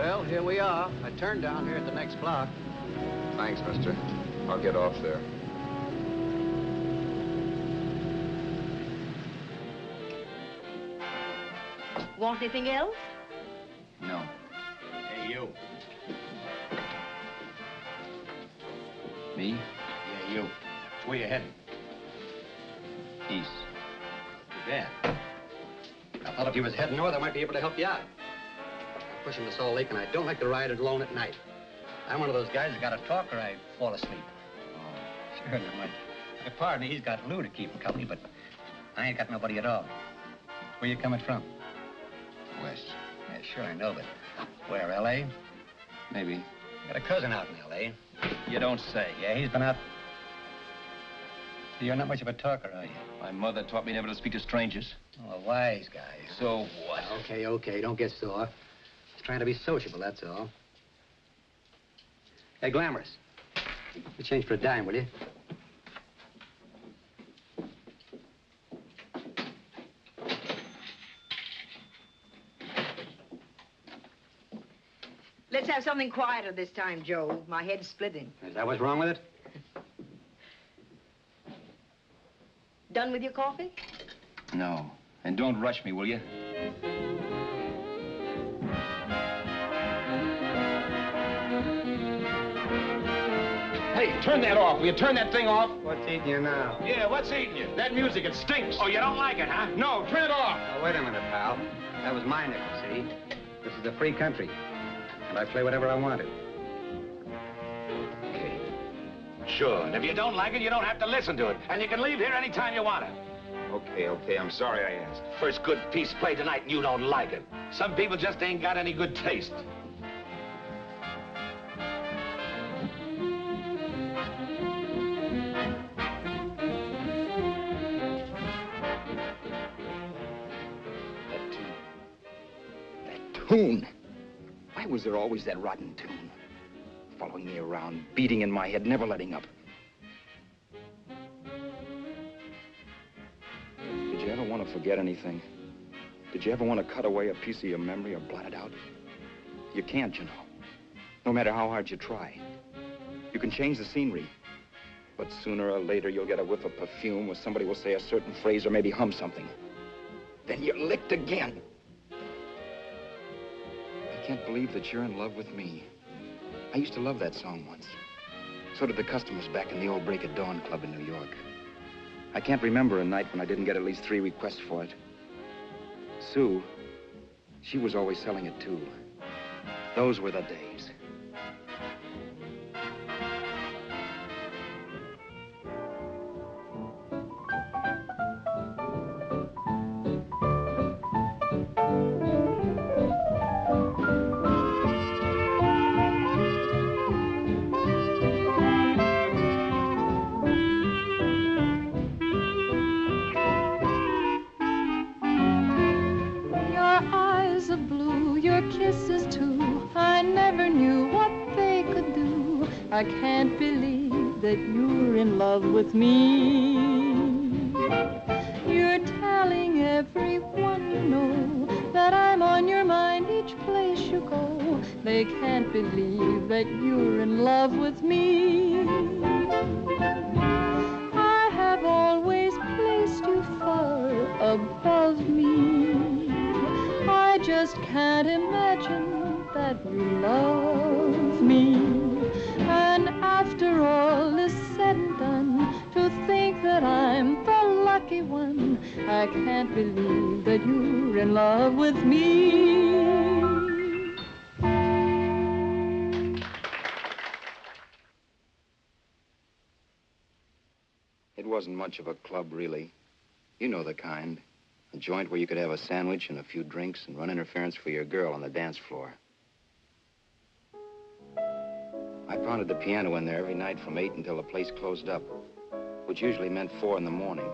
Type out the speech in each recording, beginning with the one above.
Well, here we are. I turned down here at the next block. Thanks, mister. I'll get off there. Want anything else? No. Hey, you. Me? Yeah, you. It's where you heading? East. Too bad. I thought if you was heading north, I might be able to help you out. I'm pushing to Salt Lake, and I don't like to ride it alone at night. I'm one of those guys that got to talk or I fall asleep. Oh, sure, now, my partner, he's got Lou to keep him company, but I ain't got nobody at all. Where you coming from? West. Yeah, sure, I know, but where, L.A.? Maybe. Got a cousin out in L.A. You don't say. Yeah, he's been out. You're not much of a talker, are you? My mother taught me never to speak to strangers. Oh, a wise guy. So what? Okay, don't get sore. Just trying to be sociable, that's all. Hey, Glamorous. You change for a dime, will you? Let's have something quieter this time, Joe. My head's splitting. Is that what's wrong with it? Done with your coffee? No. And don't rush me, will you? Hey, turn that off. Will you turn that thing off? What's eating you now? Yeah, what's eating you? That music, it stinks. Oh, you don't like it, huh? No, turn it off. Oh, wait a minute, pal. That was my nickel, see? This is a free country. And I play whatever I want to. Okay. Sure, and if you don't like it, you don't have to listen to it. And you can leave here anytime you want to. Okay, I'm sorry I asked. First good piece played tonight and you don't like it. Some people just ain't got any good taste. That tune. Why was there always that rotten tune? Following me around, beating in my head, never letting up. Did you ever want to forget anything? Did you ever want to cut away a piece of your memory or blot it out? You can't, you know. No matter how hard you try. You can change the scenery, but sooner or later you'll get a whiff of perfume or somebody will say a certain phrase or maybe hum something. Then you're licked again. I can't believe that you're in love with me. I used to love that song once. So did the customers back in the old Break of Dawn club in New York. I can't remember a night when I didn't get at least 3 requests for it. Sue, she was always selling it too. Those were the days. I can't believe that you're in love with me. You're telling everyone you know that I'm on your mind each place you go. They can't believe that you're in love with me. I have always placed you far above me. I just can't imagine that you love me. And after all is said and done, to think that I'm the lucky one, I can't believe that you're in love with me. It wasn't much of a club, really. You know the kind. A joint where you could have a sandwich and a few drinks and run interference for your girl on the dance floor. I pounded the piano in there every night from 8 until the place closed up, which usually meant 4 in the morning.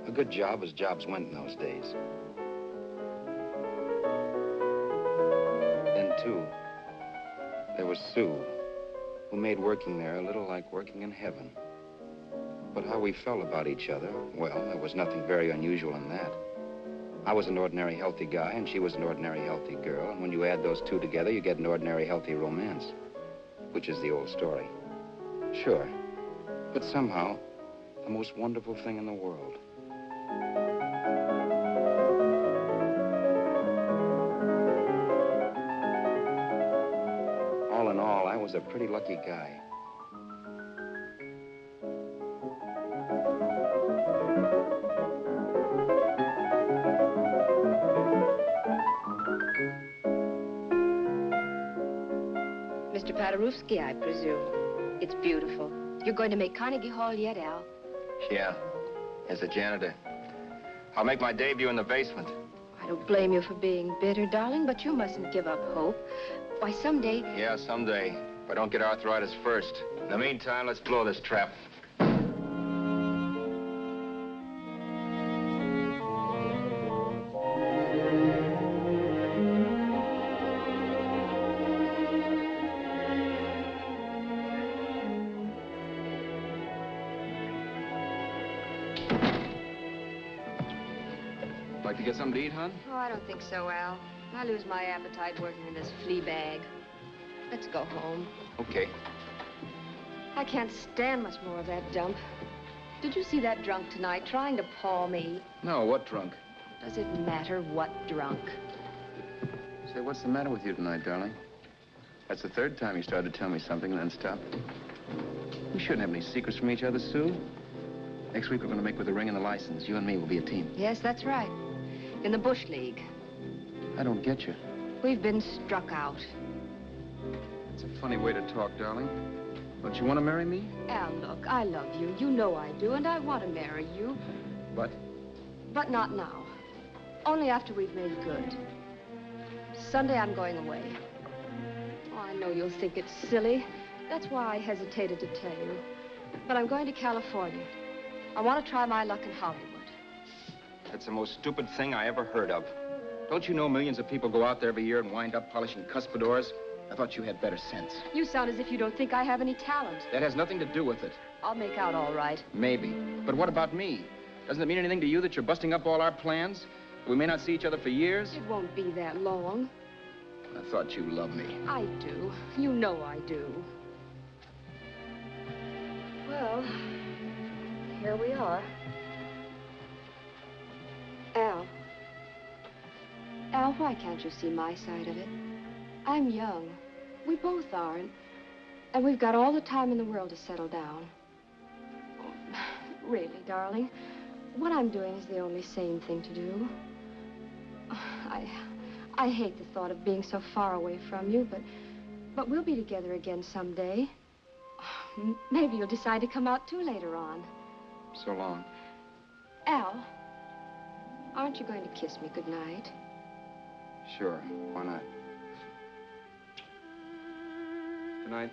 A good job as jobs went in those days. Then, too, there was Sue, who made working there a little like working in heaven. But how we felt about each other, well, there was nothing very unusual in that. I was an ordinary healthy guy, and she was an ordinary healthy girl. And when you add those two together, you get an ordinary healthy romance, which is the old story. Sure. But somehow, the most wonderful thing in the world. All in all, I was a pretty lucky guy. Mr. Paderewski, I presume. It's beautiful. You're going to make Carnegie Hall yet, Al? Yeah, as a janitor. I'll make my debut in the basement. I don't blame you for being bitter, darling, but you mustn't give up hope. Why, someday... Yeah, someday. If I don't get arthritis first. In the meantime, let's blow this trap. Like to get something to eat, hon? Oh, I don't think so, Al. I lose my appetite working in this flea bag. Let's go home. Okay. I can't stand much more of that dump. Did you see that drunk tonight trying to paw me? No, what drunk? Does it matter what drunk? Say, what's the matter with you tonight, darling? That's the third time you started to tell me something and then stopped. We shouldn't have any secrets from each other, Sue. Next week, we're going to make with the ring and the license. You and me will be a team. Yes, that's right. In the Bush League. I don't get you. We've been struck out. It's a funny way to talk, darling. Don't you want to marry me? Al, look, I love you. You know I do, and I want to marry you. But? But not now. Only after we've made good. Sunday, I'm going away. Oh, I know you'll think it's silly. That's why I hesitated to tell you. But I'm going to California. I want to try my luck in Hollywood. That's the most stupid thing I ever heard of. Don't you know millions of people go out there every year and wind up polishing cuspidors? I thought you had better sense. You sound as if you don't think I have any talent. That has nothing to do with it. I'll make out all right. Maybe. But what about me? Doesn't it mean anything to you that you're busting up all our plans? We may not see each other for years? It won't be that long. I thought you loved me. I do. You know I do. Well, here we are. Al. Al, why can't you see my side of it? I'm young. We both are, and we've got all the time in the world to settle down. Really, darling, what I'm doing is the only sane thing to do. I hate the thought of being so far away from you, but we'll be together again someday. Maybe you'll decide to come out too later on. So long. Al, aren't you going to kiss me goodnight? Sure. Why not? Good night.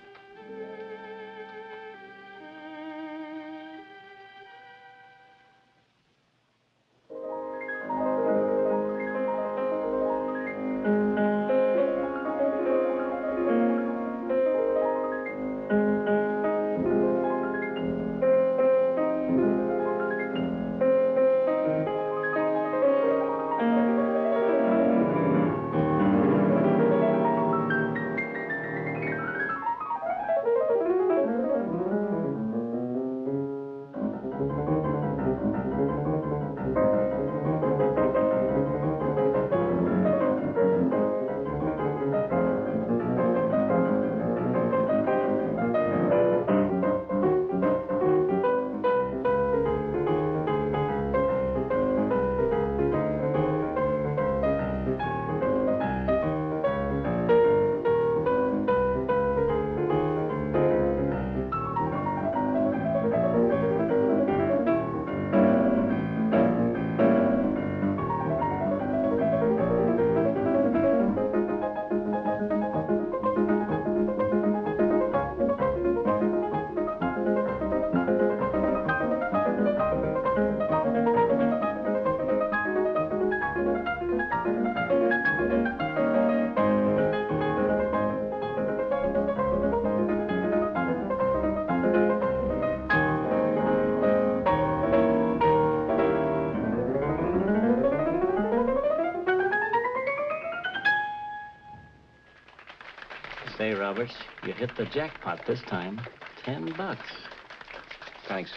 Say, Roberts, you hit the jackpot this time. $10. Thanks.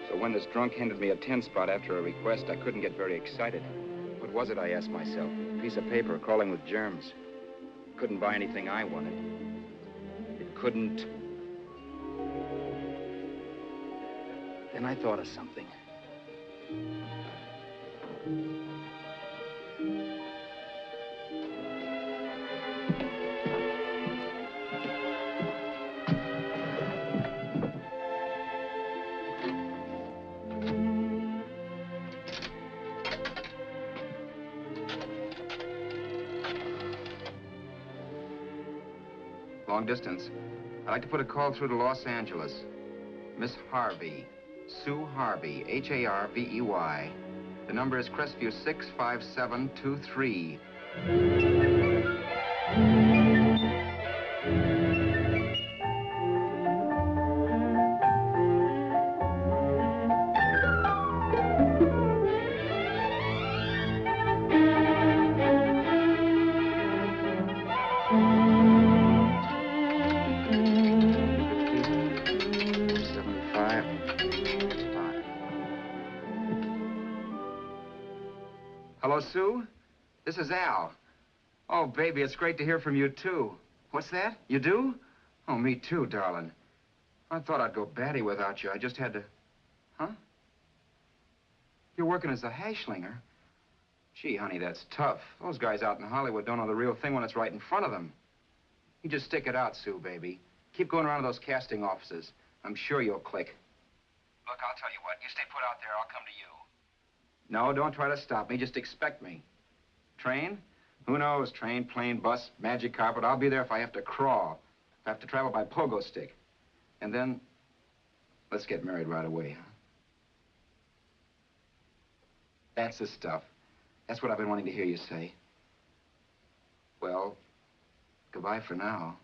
So when this drunk handed me a 10 spot after a request, I couldn't get very excited. What was it, I asked myself? A piece of paper crawling with germs. Couldn't buy anything I wanted. It couldn't... Then I thought of something. Long distance. I'd like to put a call through to Los Angeles. Miss Harvey. Sue Harvey, Harvey. The number is Crestview 65723. Hello, Sue? This is Al. Oh, baby, it's great to hear from you, too. What's that? You do? Oh, me too, darling. I thought I'd go batty without you. I just had to... Huh? You're working as a hashlinger? Gee, honey, that's tough. Those guys out in Hollywood don't know the real thing when it's right in front of them. You just stick it out, Sue, baby. Keep going around to those casting offices. I'm sure you'll click. Look, I'll tell you what. You stay put out there. I'll come to you. No, don't try to stop me. Just expect me. Train? Who knows? Train, plane, bus, magic carpet. I'll be there if I have to crawl. If I have to travel by pogo stick. And then, let's get married right away, huh? That's the stuff. That's what I've been wanting to hear you say. Well, goodbye for now.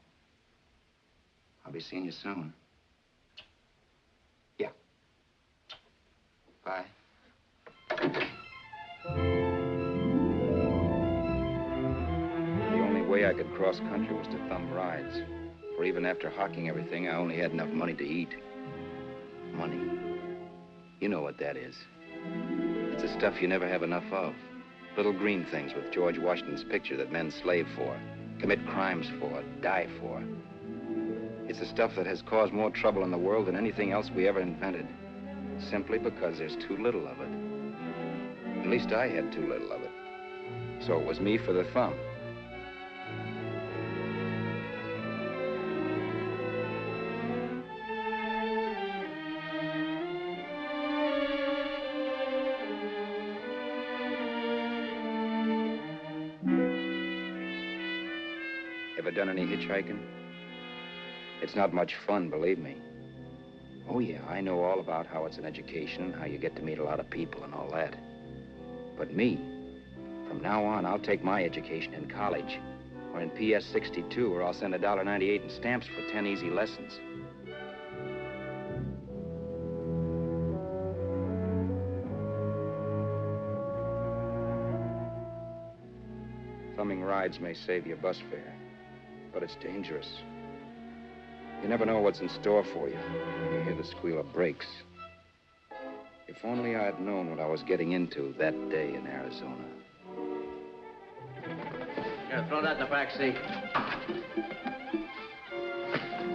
I'll be seeing you soon. Yeah. Bye. The only way I could cross country was to thumb rides. For even after hawking everything, I only had enough money to eat. Money. You know what that is. It's the stuff you never have enough of. Little green things with George Washington's picture that men slave for, commit crimes for, die for. It's the stuff that has caused more trouble in the world than anything else we ever invented. Simply because there's too little of it. At least I had too little of it. So it was me for the thumb. Ever done any hitchhiking? It's not much fun, believe me. Oh, yeah, I know all about how it's an education, how you get to meet a lot of people and all that. But me, from now on, I'll take my education in college or in PS 62, or I'll send $1.98 in stamps for 10 easy lessons. Thumbing rides may save you bus fare, but it's dangerous. You never know what's in store for you when you hear the squeal of brakes. If only I had known what I was getting into that day in Arizona. Here, throw that in the back seat.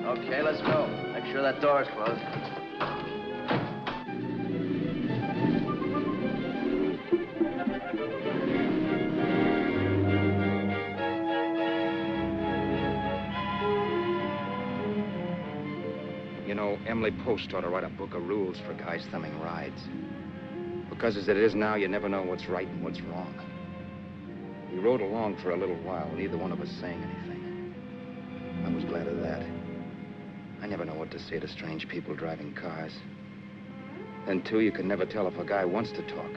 Okay, let's go. Make sure that door's closed. You know, Emily Post ought to write a book of rules for guys thumbing rides. Because as it is now, you never know what's right and what's wrong. We rode along for a little while, neither one of us saying anything. I was glad of that. I never know what to say to strange people driving cars. Then, too, you can never tell if a guy wants to talk.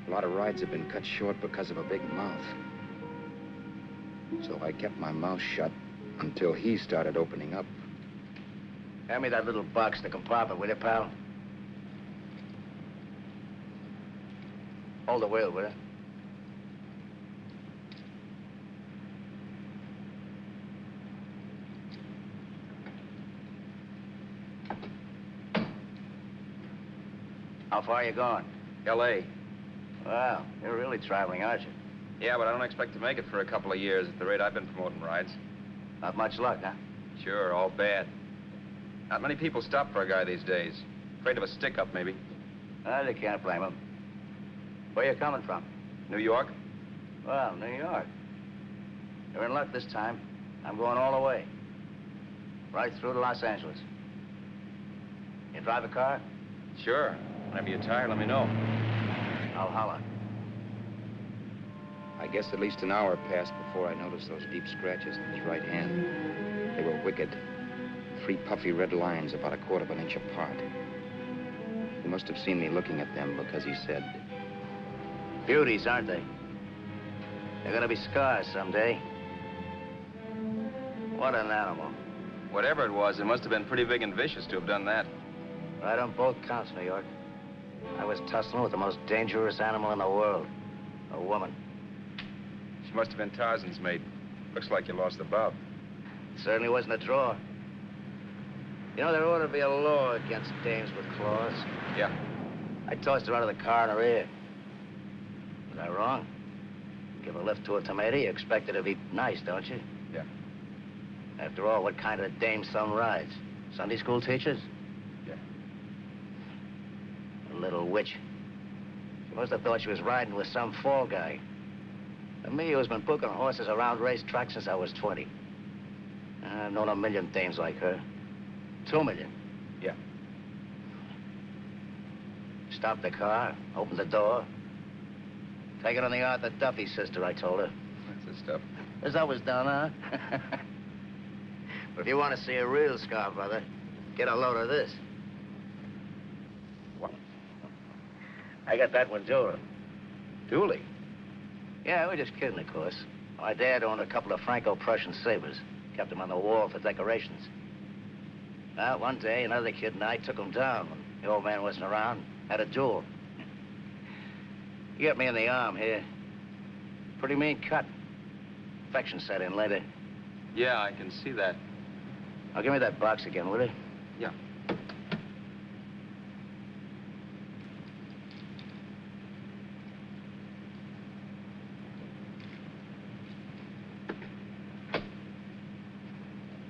A lot of rides have been cut short because of a big mouth. So I kept my mouth shut until he started opening up. Hand me that little box in the compartment, will you, pal? Hold the wheel, will you? How far are you going? L.A. Well, you're really traveling, aren't you? Yeah, but I don't expect to make it for a couple of years at the rate I've been promoting rides. Not much luck, huh? Sure, all bad. Not many people stop for a guy these days. Afraid of a stick-up, maybe. Well, you can't blame them. Where you coming from? New York? Well, New York. You're in luck this time. I'm going all the way. Right through to Los Angeles. You drive a car? Sure. Whenever you're tired, let me know. I'll holler. I guess at least an hour passed before I noticed those deep scratches in his right hand. They were wicked. 3 puffy red lines about a quarter of an inch apart. He must have seen me looking at them because he said, Beauties, aren't they? They're gonna be scars someday. What an animal. Whatever it was, it must have been pretty big and vicious to have done that. Right on both counts, New York. I was tussling with the most dangerous animal in the world. A woman. She must have been Tarzan's mate. Looks like you lost the bout. Certainly wasn't a draw. You know, there ought to be a law against dames with claws. Yeah. I tossed her out of the car in her ear. Was I wrong? Give a lift to a tomato, you expect it to be nice, don't you? Yeah. After all, what kind of dame son rides? Sunday school teachers? Yeah. A little witch. She must have thought she was riding with some fall guy. And me, who's been booking horses around racetracks since I was 20. I've known a million dames like her. 2 million. Yeah. Stopped the car, opened the door. Take it on the Arthur Duffy, sister, I told her. That's the stuff. As always done, huh? But if you want to see a real scar, brother, get a load of this. What? I got that one, Detour. Dooley? Yeah, we're just kidding, of course. My dad owned a couple of Franco-Prussian sabers. Kept them on the wall for decorations. Well, one day, another kid and I took them down when the old man wasn't around. Had a duel. He got me in the arm here. Pretty mean cut. Infection set in later. Yeah, I can see that. Now, give me that box again, will you? Yeah.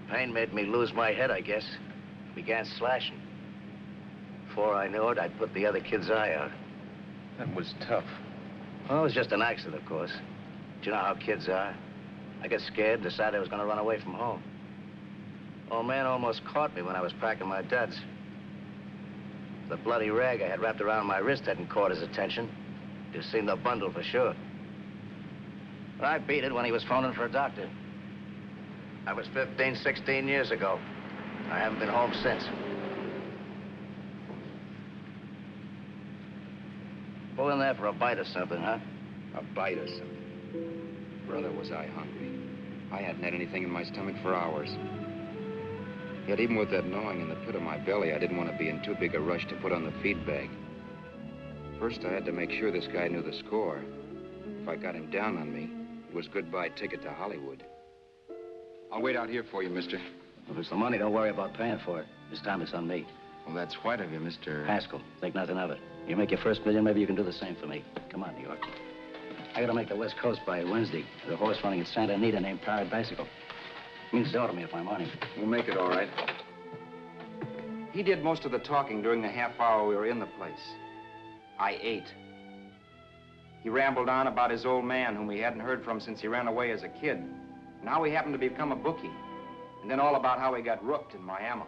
Pain made me lose my head, I guess. Began slashing. Before I knew it, I'd put the other kid's eye out. That was tough. Well, it was just an accident, of course. But you know how kids are. I got scared, decided I was going to run away from home. Old man almost caught me when I was packing my duds. The bloody rag I had wrapped around my wrist hadn't caught his attention. You'd seen the bundle for sure. But I beat it when he was phoning for a doctor. That was 15, 16 years ago. I haven't been home since. Pull in there for a bite or something, huh? a bite or something. Brother, was I hungry. I hadn't had anything in my stomach for hours. Yet even with that gnawing in the pit of my belly, I didn't want to be in too big a rush to put on the feed bag. First, I had to make sure this guy knew the score. If I got him down on me, it was goodbye ticket to Hollywood. I'll wait out here for you, mister. If it's the money, don't worry about paying for it. This time it's on me. Well, that's white of you, Mr. Haskell, think nothing of it. You make your first million, maybe you can do the same for me. Come on, New York. I gotta make the West Coast by Wednesday. There's a horse running at Santa Anita named Pirate Bicycle. Means zero to me if I'm on him. We'll make it all right. He did most of the talking during the half hour we were in the place. I ate. He rambled on about his old man, whom we hadn't heard from since he ran away as a kid. And how he happened to become a bookie. And then all about how he got rooked in Miami.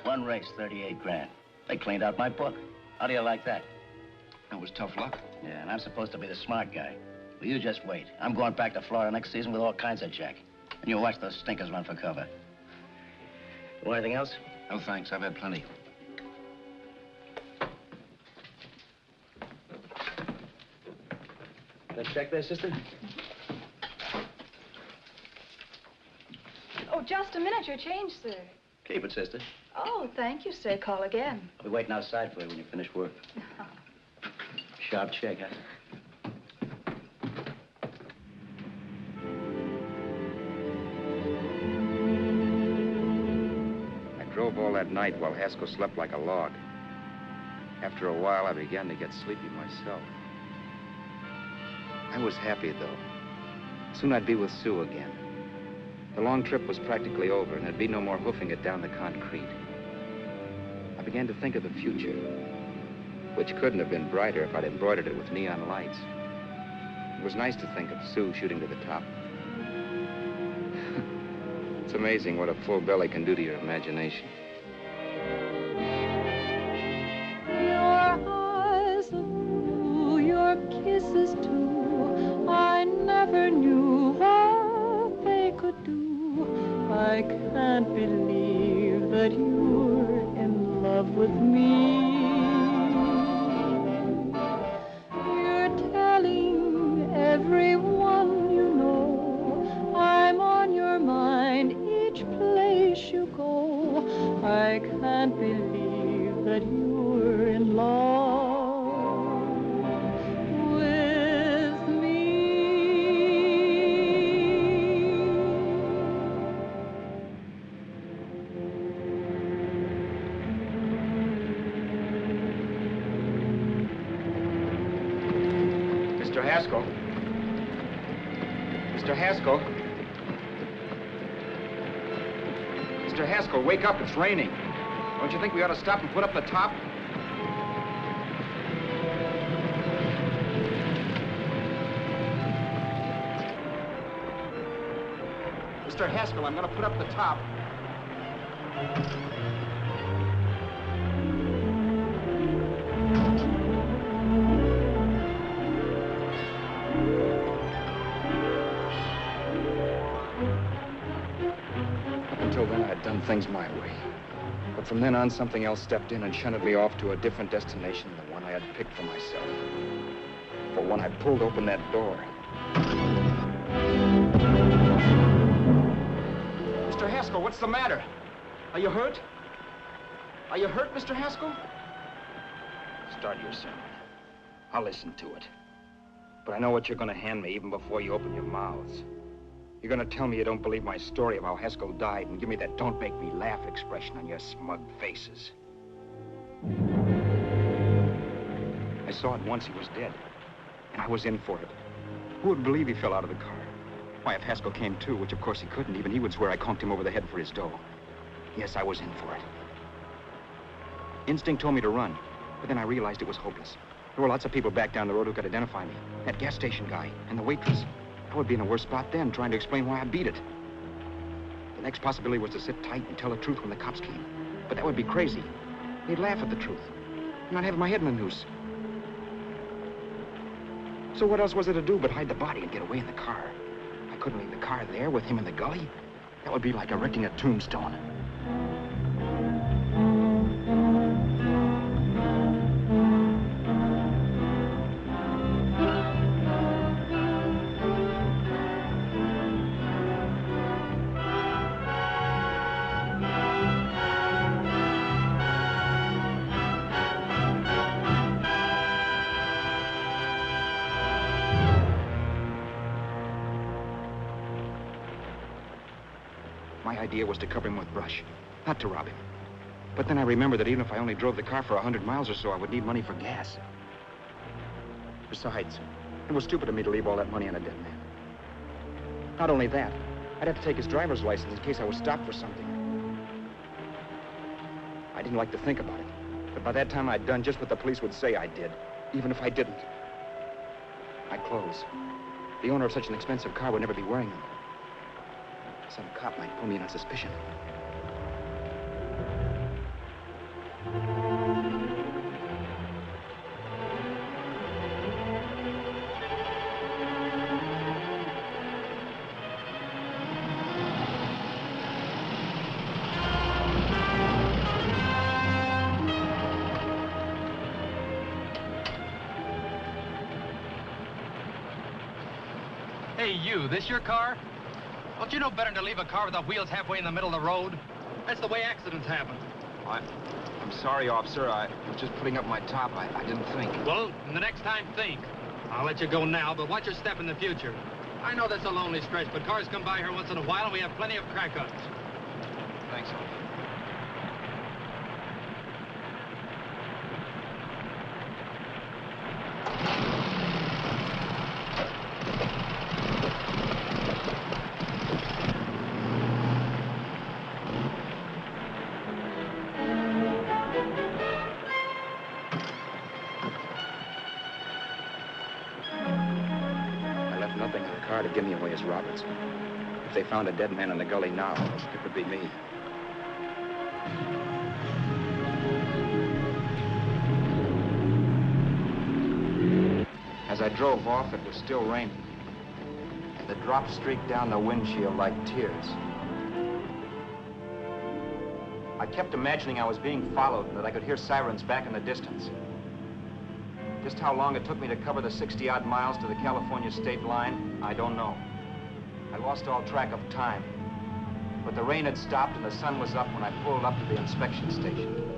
One race, 38 grand. They cleaned out my book. How do you like that? That was tough luck. Yeah, and I'm supposed to be the smart guy. Well, you just wait. I'm going back to Florida next season with all kinds of jack. And you'll watch those stinkers run for cover. Want anything else? No, thanks. I've had plenty. That check there, sister? Oh, just a minute. Your change, sir. Keep it, sister. Oh, thank you, sir. Call again. I'll be waiting outside for you when you finish work. Sharp check, huh? I drove all that night while Haskell slept like a log. After a while, I began to get sleepy myself. I was happy, though. Soon I'd be with Sue again. The long trip was practically over, and there'd be no more hoofing it down the concrete. I began to think of the future, which couldn't have been brighter if I'd embroidered it with neon lights. It was nice to think of Sue shooting to the top. It's amazing what a full belly can do to your imagination. Your eyes are blue, your kisses too. I never knew what they could do. I can't believe that you're in love with me. You're telling everyone you know I'm on your mind each place you go. I can't believe that you're in love with me. Mr. Haskell. Mr. Haskell. Mr. Haskell, wake up. It's raining. Don't you think we ought to stop and put up the top? Mr. Haskell, I'm going to put up the top. Up until then, I had done things my way. But from then on, something else stepped in and shunted me off to a different destination than the one I had picked for myself. For when I pulled open that door... Mr. Haskell, what's the matter? Are you hurt? Are you hurt, Mr. Haskell? Start your sermon. I'll listen to it. But I know what you're going to hand me even before you open your mouths. You're going to tell me you don't believe my story of how Haskell died and give me that don't make me laugh expression on your smug faces. I saw at once he was dead, and I was in for it. Who would believe he fell out of the car? Why, if Haskell came too, which of course he couldn't, even he would swear I conked him over the head for his dough. Yes, I was in for it. Instinct told me to run, but then I realized it was hopeless. There were lots of people back down the road who could identify me. That gas station guy and the waitress. I would be in a worse spot then, trying to explain why I beat it. The next possibility was to sit tight and tell the truth when the cops came. But that would be crazy. They'd laugh at the truth. I'm not having my head in a noose. So what else was there to do but hide the body and get away in the car? I couldn't leave the car there with him in the gully. That would be like erecting a tombstone. My idea was to cover him with brush, not to rob him. But then I remembered that even if I only drove the car for 100 miles or so, I would need money for gas. Besides, it was stupid of me to leave all that money on a dead man. Not only that, I'd have to take his driver's license in case I was stopped for something. I didn't like to think about it, but by that time I'd done just what the police would say I did, even if I didn't. My clothes. The owner of such an expensive car would never be wearing them. Some cop might pull me in on suspicion. Hey, you, this your car? Don't you know better than to leave a car with the wheels halfway in the middle of the road? That's the way accidents happen. I'm sorry, officer. I was just putting up my top. I didn't think. Well, the next time, think. I'll let you go now, but watch your step in the future. I know that's a lonely stretch, but cars come by here once in a while, and we have plenty of crack-ups. Thanks, officer. Nothing in the car to give me away as Roberts. If they found a dead man in the gully now, it would be me. As I drove off, it was still raining. The drops streaked down the windshield like tears. I kept imagining I was being followed and that I could hear sirens back in the distance. Just how long it took me to cover the 60-odd miles to the California state line, I don't know. I lost all track of time. But the rain had stopped and the sun was up when I pulled up to the inspection station.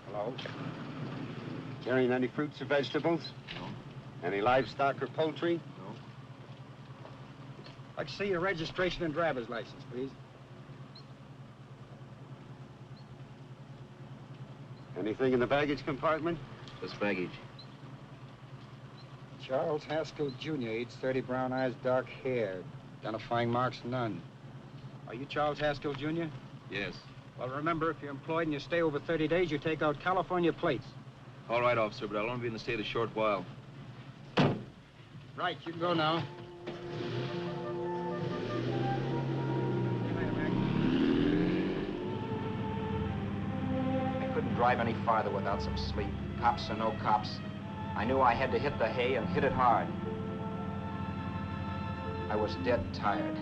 Hello? Carrying any fruits or vegetables? No. Any livestock or poultry? No. I'd see your registration and driver's license, please. Anything in the baggage compartment? Just baggage. Charles Haskell, Jr., age 30, brown eyes, dark hair. Identifying marks, none. Are you Charles Haskell, Jr.? Yes. Well, remember, if you're employed and you stay over 30 days, you take out California plates. All right, officer, but I'll only be in the state a short while. Right, you can go now. Drive any farther without some sleep. Cops or no cops, I knew I had to hit the hay and hit it hard. I was dead tired.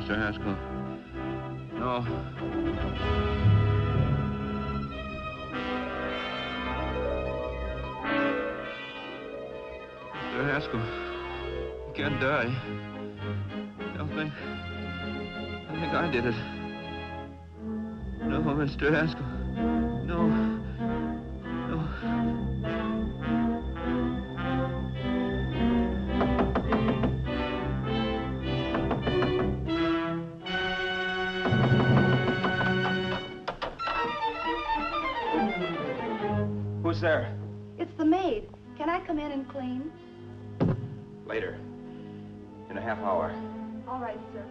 Mr. Haskell. No. Mr. Haskell, you can't die. I think I did it. No, Mr. Haskell. No. No. Who's there? It's the maid. Can I come in and clean? Later. In a half hour. All right, sir.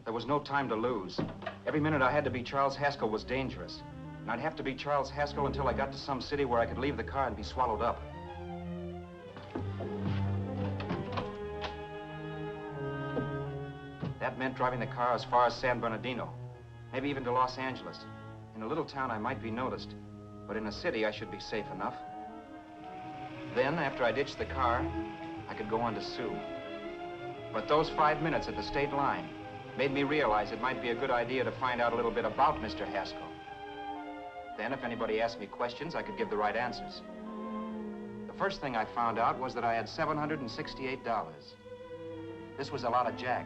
There was no time to lose. Every minute I had to be Charles Haskell was dangerous. And I'd have to be Charles Haskell until I got to some city where I could leave the car and be swallowed up. That meant driving the car as far as San Bernardino, maybe even to Los Angeles. In a little town, I might be noticed, but in a city, I should be safe enough. Then, after I ditched the car, I could go on to Sue. But those 5 minutes at the state line made me realize it might be a good idea to find out a little bit about Mr. Haskell. Then, if anybody asked me questions, I could give the right answers. The first thing I found out was that I had $768. This was a lot of jack,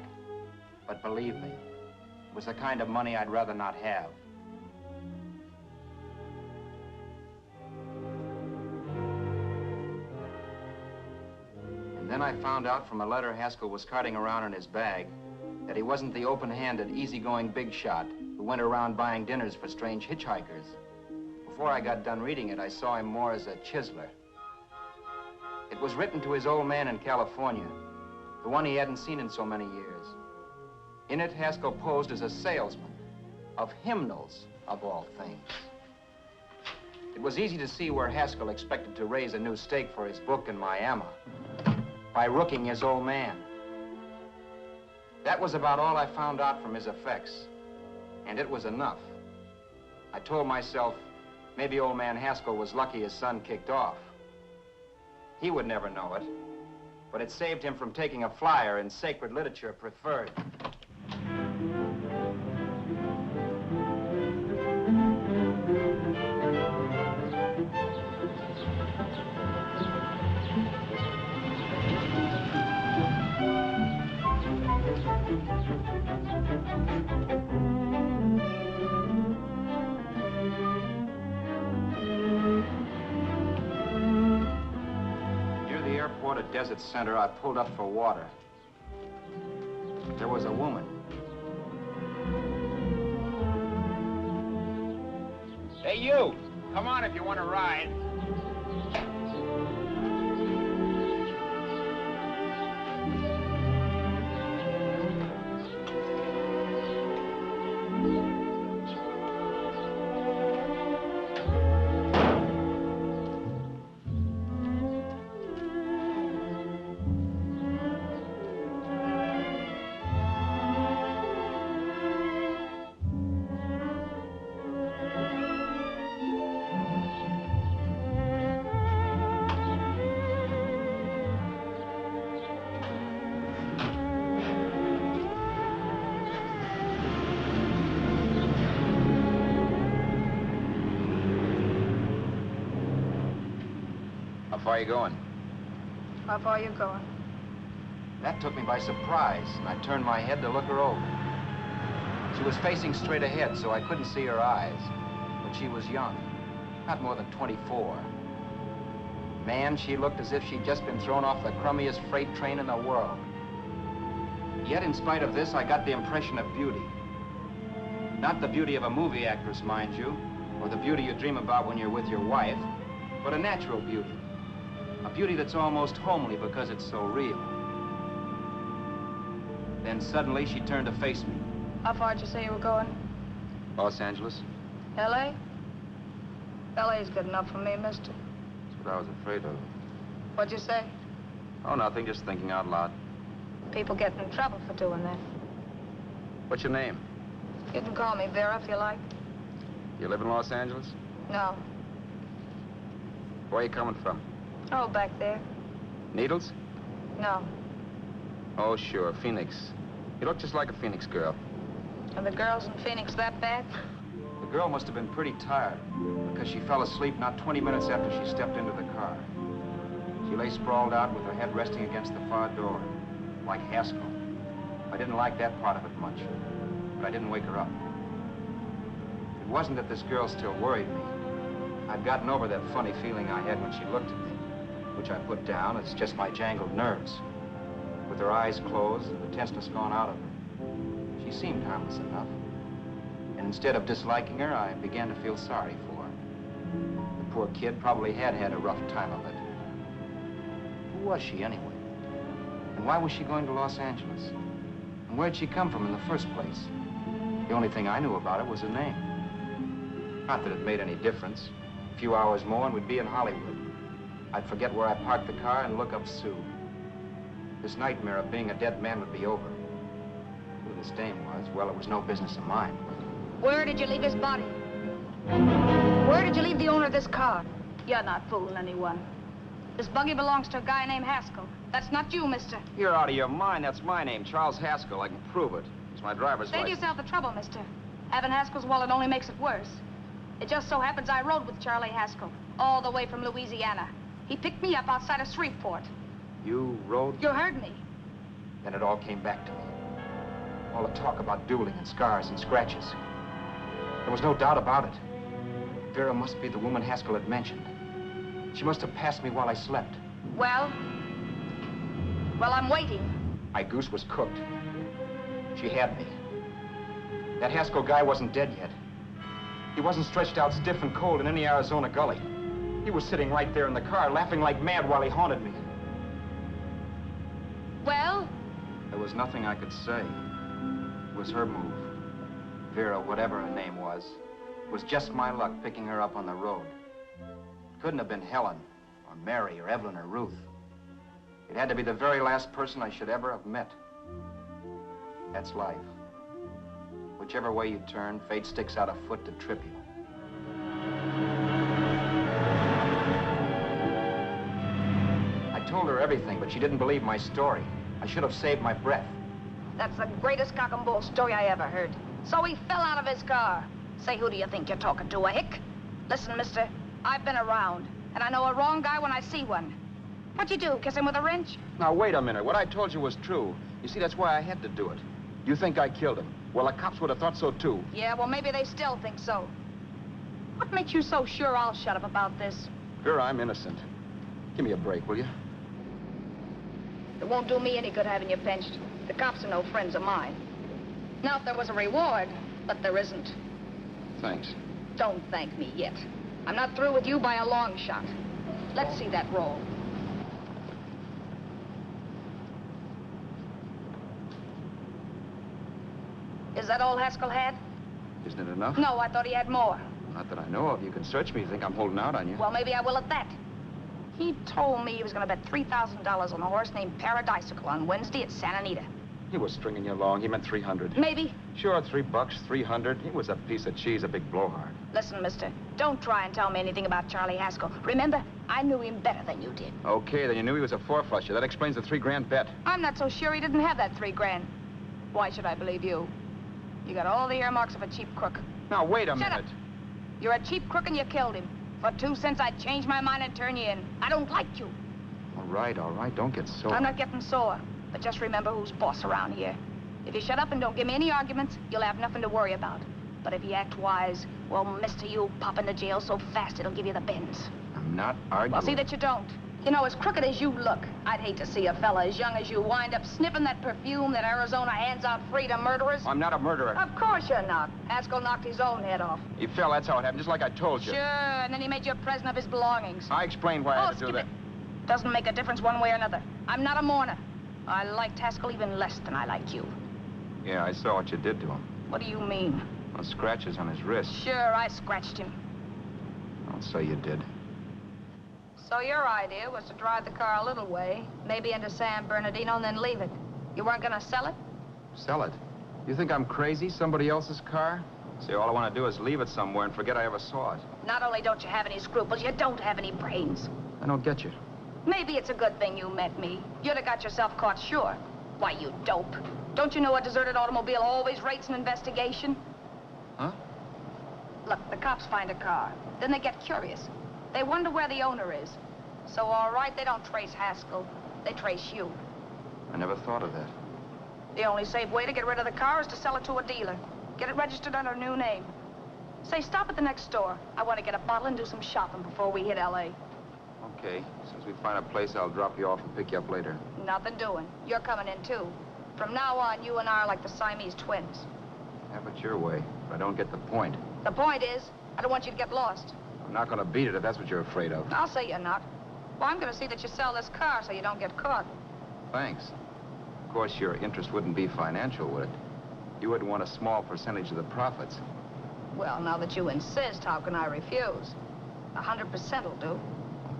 but believe me, it was the kind of money I'd rather not have. And then I found out from a letter Haskell was carting around in his bag that he wasn't the open-handed, easygoing big shot who went around buying dinners for strange hitchhikers. Before I got done reading it, I saw him more as a chiseler. It was written to his old man in California, the one he hadn't seen in so many years. In it, Haskell posed as a salesman of hymnals, of all things. It was easy to see where Haskell expected to raise a new stake for his book in Miami by rooking his old man. That was about all I found out from his effects, and it was enough. I told myself, maybe old man Haskell was lucky his son kicked off. He would never know it, but it saved him from taking a flyer in Sacred Literature Preferred. At Desert Center, I pulled up for water. There was a woman. Hey, you! Come on if you want to ride. How far are you going? How far are you going? That took me by surprise, and I turned my head to look her over. She was facing straight ahead, so I couldn't see her eyes, but she was young, not more than 24. Man, she looked as if she'd just been thrown off the crummiest freight train in the world. Yet, in spite of this, I got the impression of beauty. Not the beauty of a movie actress, mind you, or the beauty you dream about when you're with your wife, but a natural beauty. A beauty that's almost homely because it's so real. Then suddenly she turned to face me. How far did you say you were going? Los Angeles? L.A.? L.A.'s good enough for me, mister. That's what I was afraid of. What'd you say? Oh, nothing, just thinking out loud. People get in trouble for doing that. What's your name? You can call me Vera if you like. You live in Los Angeles? No. Where are you coming from? Oh, back there. Needles? No. Oh, sure, Phoenix. You look just like a Phoenix girl. Are the girls in Phoenix that bad? The girl must have been pretty tired because she fell asleep not 20 minutes after she stepped into the car. She lay sprawled out with her head resting against the far door, like Haskell. I didn't like that part of it much, but I didn't wake her up. It wasn't that this girl still worried me. I'd gotten over that funny feeling I had when she looked at me, which I put down as just my jangled nerves. With her eyes closed and the tenseness gone out of her, she seemed harmless enough. And instead of disliking her, I began to feel sorry for her. The poor kid probably had had a rough time of it. Who was she, anyway? And why was she going to Los Angeles? And where'd she come from in the first place? The only thing I knew about her was her name. Not that it made any difference. A few hours more and we'd be in Hollywood. I'd forget where I parked the car and look up Sue. This nightmare of being a dead man would be over. Who this dame was, well, it was no business of mine. Where did you leave his body? Where did you leave the owner of this car? You're not fooling anyone. This buggy belongs to a guy named Haskell. That's not you, mister. You're out of your mind. That's my name, Charles Haskell. I can prove it. It's my driver's Save license. yourself the trouble, mister. Having Haskell's wallet only makes it worse. It just so happens I rode with Charlie Haskell, all the way from Louisiana. He picked me up outside of Shreveport. You rode? You heard me. Then it all came back to me. All the talk about dueling and scars and scratches. There was no doubt about it. Vera must be the woman Haskell had mentioned. She must have passed me while I slept. Well, I'm waiting. My goose was cooked. She had me. That Haskell guy wasn't dead yet. He wasn't stretched out stiff and cold in any Arizona gully. He was sitting right there in the car, laughing like mad while he haunted me. Well? There was nothing I could say. It was her move. Vera, whatever her name was, it was just my luck picking her up on the road. It couldn't have been Helen, or Mary, or Evelyn, or Ruth. It had to be the very last person I should ever have met. That's life. Whichever way you turn, fate sticks out a foot to trip you. I told her everything, but she didn't believe my story. I should have saved my breath. That's the greatest cock and bull story I ever heard. So he fell out of his car. Say, who do you think you're talking to, a hick? Listen, mister, I've been around, and I know a wrong guy when I see one. What'd you do, kiss him with a wrench? Now, wait a minute. What I told you was true. You see, that's why I had to do it. You think I killed him. Well, the cops would have thought so, too. Yeah, well, maybe they still think so. What makes you so sure I'll shut up about this? Vera, I'm innocent. Give me a break, will you? It won't do me any good having you pinched. The cops are no friends of mine. Now, if there was a reward, but there isn't. Thanks. Don't thank me yet. I'm not through with you by a long shot. Let's see that roll. Is that all Haskell had? Isn't it enough? No, I thought he had more. Not that I know of. You can search me. You think I'm holding out on you? Well, maybe I will at that. He told me he was going to bet $3,000 on a horse named Paradisical on Wednesday at Santa Anita. He was stringing you along. He meant 300. Maybe. Sure, $3, 300. He was a piece of cheese, a big blowhard. Listen, mister, don't try and tell me anything about Charlie Haskell. Remember, I knew him better than you did. Okay, then you knew he was a four-flusher. That explains the $3 bet. I'm not so sure he didn't have that $3,000. Why should I believe you? You got all the earmarks of a cheap crook. Now, wait a Shut minute. up. You're a cheap crook and you killed him. For 2 cents, I'd change my mind and turn you in. I don't like you. All right. Don't get sore. I'm not getting sore, but just remember who's boss around here. If you shut up and don't give me any arguments, you'll have nothing to worry about. But if you act wise, well, mister, you'll pop into jail so fast it'll give you the bends. I'm not arguing. Well, see that you don't. You know, as crooked as you look, I'd hate to see a fella as young as you wind up sniffing that perfume that Arizona hands out free to murderers. I'm not a murderer. Of course you're not. Haskell knocked his own head off. He fell, that's how it happened, just like I told you. Sure, and then he made you a present of his belongings. I explained why I had to do that. Doesn't make a difference one way or another. I'm not a mourner. I liked Haskell even less than I like you. Yeah, I saw what you did to him. What do you mean? Those scratches on his wrist. Sure, I scratched him. Don't say you did. So your idea was to drive the car a little way, maybe into San Bernardino, and then leave it. You weren't gonna sell it? Sell it? You think I'm crazy? Somebody else's car? See, all I want to do is leave it somewhere and forget I ever saw it. Not only don't you have any scruples, you don't have any brains. I don't get you. Maybe it's a good thing you met me. You'd have got yourself caught, sure. Why, you dope. Don't you know a deserted automobile always rates an investigation? Huh? Look, the cops find a car. Then they get curious. They wonder where the owner is. So, all right, they don't trace Haskell. They trace you. I never thought of that. The only safe way to get rid of the car is to sell it to a dealer. Get it registered under a new name. Say, stop at the next store. I want to get a bottle and do some shopping before we hit L.A. Okay. As soon as we find a place, I'll drop you off and pick you up later. Nothing doing. You're coming in, too. From now on, you and I are like the Siamese twins. Have it your way, but I don't get the point. The point is, I don't want you to get lost. I'm not going to beat it if that's what you're afraid of. I'll say you're not. Well, I'm going to see that you sell this car so you don't get caught. Thanks. Of course, your interest wouldn't be financial, would it? You wouldn't want a small percentage of the profits. Well, now that you insist, how can I refuse? 100% will do.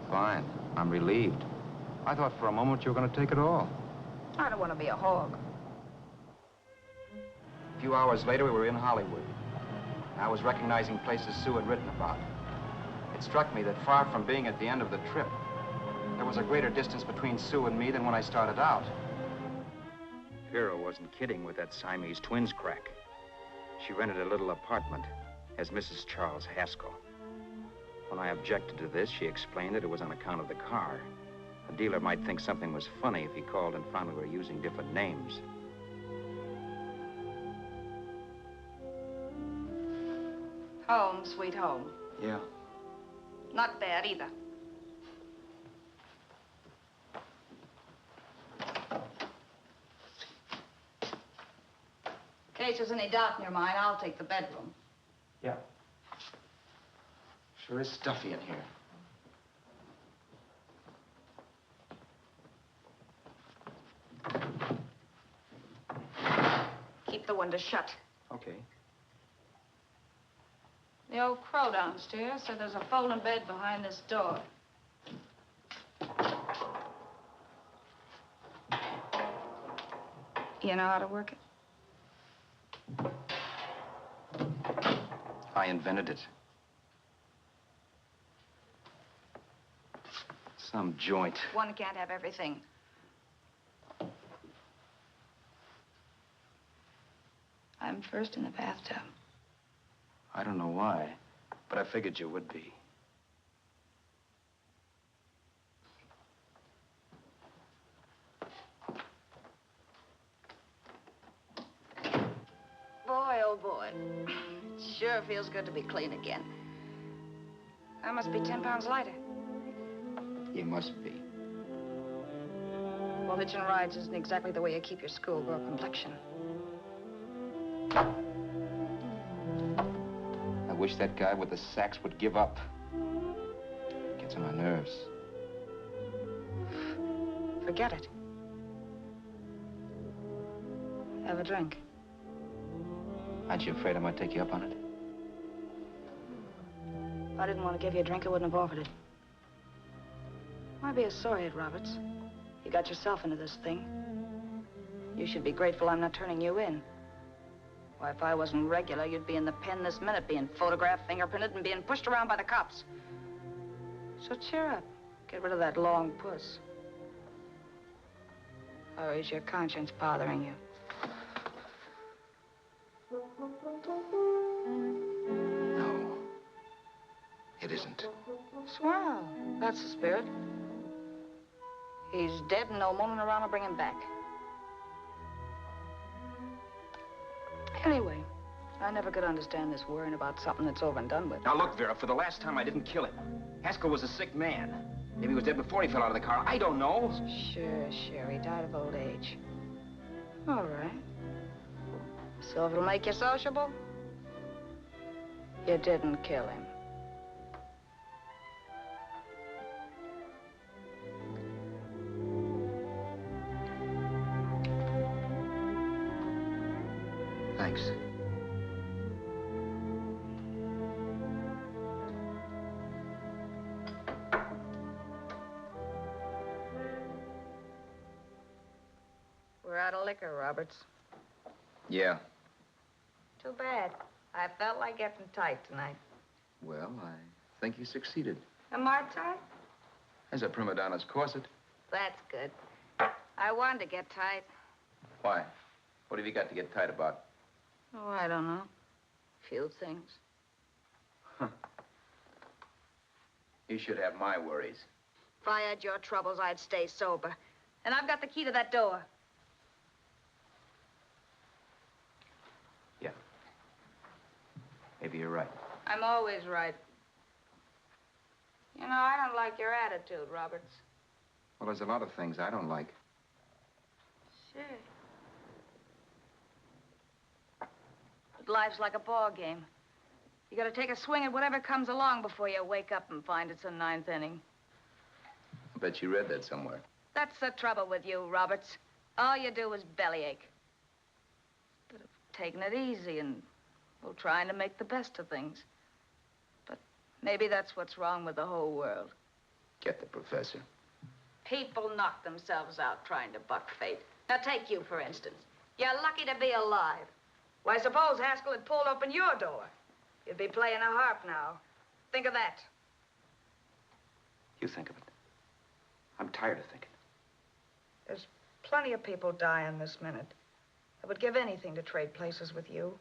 Fine. I'm relieved. I thought for a moment you were going to take it all. I don't want to be a hog. A few hours later, we were in Hollywood. I was recognizing places Sue had written about. It struck me that far from being at the end of the trip, there was a greater distance between Sue and me than when I started out. Vera wasn't kidding with that Siamese twins crack. She rented a little apartment as Mrs. Charles Haskell. When I objected to this, she explained that it was on account of the car. A dealer might think something was funny if he called and found we were using different names. Home, sweet home. Yeah. Not bad either. case there's any doubt in your mind, I'll take the bedroom. Yeah. Sure is stuffy in here. Keep the window shut. Okay. The old crow downstairs said there's a folding bed behind this door. You know how to work it? I invented it. Some joint. One can't have everything. I'm first in the bathtub. I don't know why, but I figured you would be. Boy, oh boy. It sure feels good to be clean again. I must be 10 pounds lighter. You must be. Well, hitching rides isn't exactly the way you keep your schoolgirl complexion. I wish that guy with the sacks would give up. Gets on my nerves. Forget it. Have a drink. Aren't you afraid I might take you up on it? If I didn't want to give you a drink, I wouldn't have offered it. Why be a sorehead, Roberts? You got yourself into this thing. You should be grateful I'm not turning you in. Why, if I wasn't regular, you'd be in the pen this minute, being photographed, fingerprinted, and being pushed around by the cops. So cheer up. Get rid of that long puss. Or is your conscience bothering you? No. It isn't. Swell. That's the spirit. He's dead and no mooning around to bring him back. Anyway, I never could understand this worrying about something that's over and done with. Now look, Vera, for the last time I didn't kill him. Haskell was a sick man. Maybe he was dead before he fell out of the car. I don't know. Sure. He died of old age. All right. So if it'll make you sociable, you didn't kill him. Thanks. We're out of liquor, Roberts. Yeah. Too bad. I felt like getting tight tonight. Well, I think you succeeded. Am I tight? As a prima donna's corset. That's good. I wanted to get tight. Why? What have you got to get tight about? Oh, I don't know. Few things. You should have my worries. If I had your troubles, I'd stay sober. And I've got the key to that door. Yeah. Maybe you're right. I'm always right. You know, I don't like your attitude, Roberts. Well, there's a lot of things I don't like. Sure. But life's like a ball game. You gotta take a swing at whatever comes along before you wake up and find it's the 9th inning. I bet you read that somewhere. That's the trouble with you, Roberts. All you do is bellyache. Instead of taking it easy and, well, trying to make the best of things. But maybe that's what's wrong with the whole world. Get the professor. People knock themselves out trying to buck fate. Now, take you, for instance. You're lucky to be alive. Why, suppose Haskell had pulled open your door. You'd be playing a harp now. Think of that. You think of it. I'm tired of thinking. There's plenty of people dying this minute. I would give anything to trade places with you.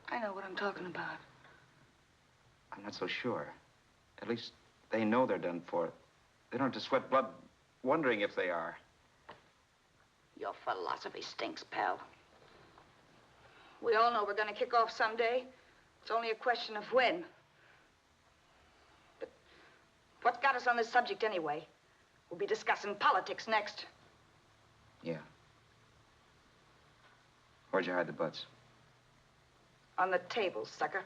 I know what I'm talking about. I'm not so sure. At least they know they're done for. They don't have to sweat blood wondering if they are. Your philosophy stinks, pal. We all know we're going to kick off someday. It's only a question of when. But what's got us on this subject anyway? We'll be discussing politics next. Yeah. Where'd you hide the butts? On the table, sucker.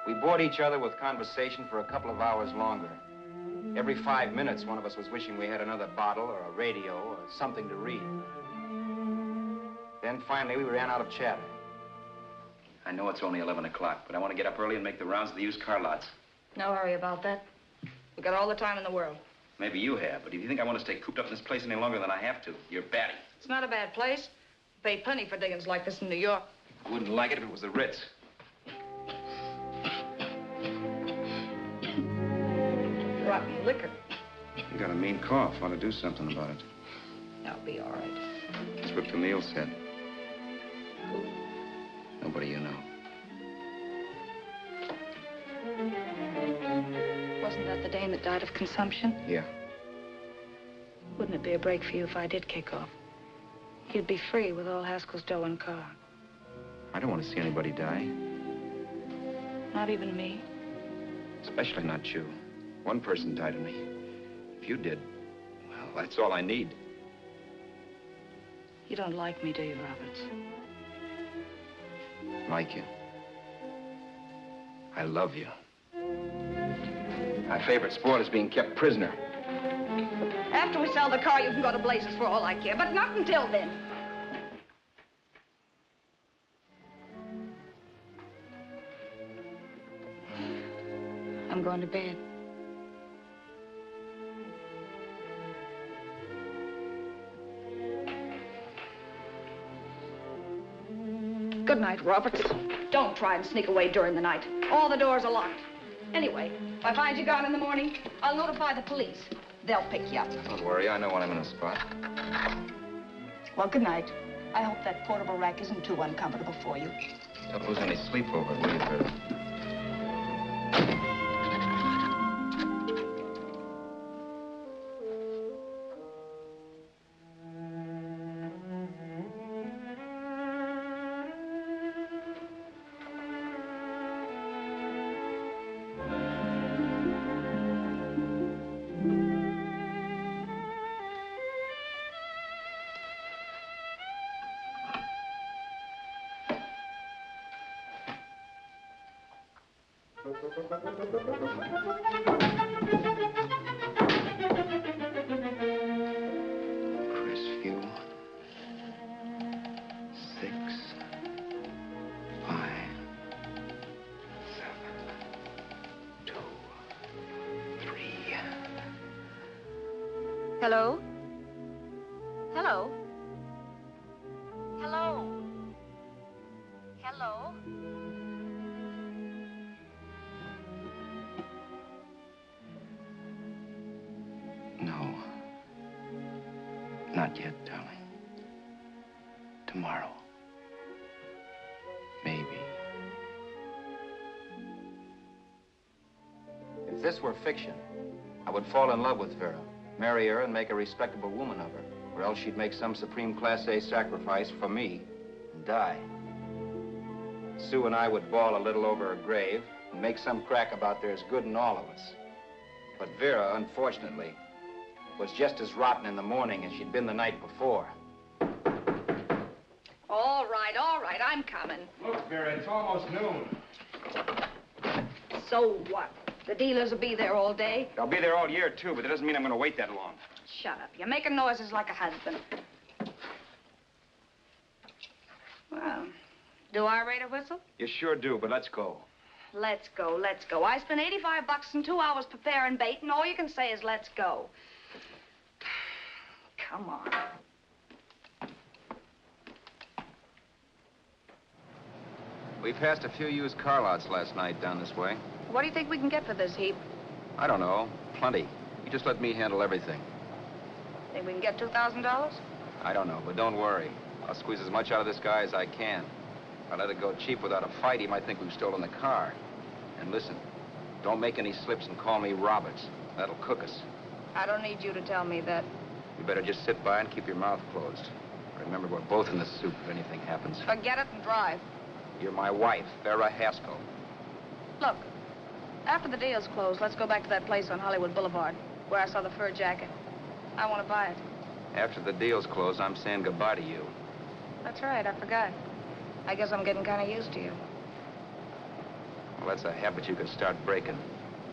We bored each other with conversation for a couple of hours longer. Every 5 minutes, one of us was wishing we had another bottle or a radio or something to read. Then finally, we ran out of chatter. I know it's only 11 o'clock, but I want to get up early and make the rounds of the used car lots. No hurry about that. We've got all the time in the world. Maybe you have, but if you think I want to stay cooped up in this place any longer than I have to, you're batty. It's not a bad place. Pay plenty for diggings like this in New York. I wouldn't like it if it was the Ritz. Rotten liquor. You got a mean cough. Want to do something about it. I'll be all right. That's what Camille said. Who? Nobody you know. Wasn't that the dame that died of consumption? Yeah. Wouldn't it be a break for you if I did kick off? You'd be free with all Haskell's dough and car. I don't want to see anybody die. Not even me. Especially not you. One person died of me. If you did, well, that's all I need. You don't like me, do you, Roberts? Like you. I love you. My favorite sport is being kept prisoner. After we sell the car, you can go to blazes for all I care, but not until then. I'm going to bed. Good night, Roberts. Don't try and sneak away during the night. All the doors are locked. Anyway, if I find you gone in the morning, I'll notify the police. They'll pick you up. Don't worry, I know when I'm in a spot. Well, good night. I hope that portable rack isn't too uncomfortable for you. Don't lose any sleep over it, will you, Vera? Crestview. 6, 5, 7, 2, 3. Hello? Hello? Hello? Hello? No. Not yet, darling. Tomorrow. Maybe. If this were fiction, I would fall in love with Vera, marry her, and make a respectable woman of her. Or else she'd make some supreme Class A sacrifice for me and die. Sue and I would bawl a little over her grave and make some crack about there's good in all of us. But Vera, unfortunately, was just as rotten in the morning as she'd been the night before. All right, I'm coming. Look, Vera, it's almost noon. So what? The dealers will be there all day. I'll be there all year, too, but that doesn't mean I'm going to wait that long. Shut up. You're making noises like a husband. Well, do I rate a whistle? You sure do, but let's go. Let's go, let's go. I spent $85 and 2 hours preparing bait, and all you can say is let's go. Come on. We passed a few used car lots last night down this way. What do you think we can get for this heap? I don't know. Plenty. You just let me handle everything. Think we can get $2,000? I don't know, but don't worry. I'll squeeze as much out of this guy as I can. If I let it go cheap without a fight, he might think we've stolen the car. And listen, don't make any slips and call me Roberts. That'll cook us. I don't need you to tell me that. You better just sit by and keep your mouth closed. Remember, we're both in the soup if anything happens. Forget it and drive. You're my wife, Vera Haskell. Look, After the deal's closed, let's go back to that place on Hollywood Boulevard where I saw the fur jacket. I want to buy it. After the deal's closed, I'm saying goodbye to you. That's right, I forgot. I guess I'm getting kind of used to you. Well, that's a habit you could start breaking.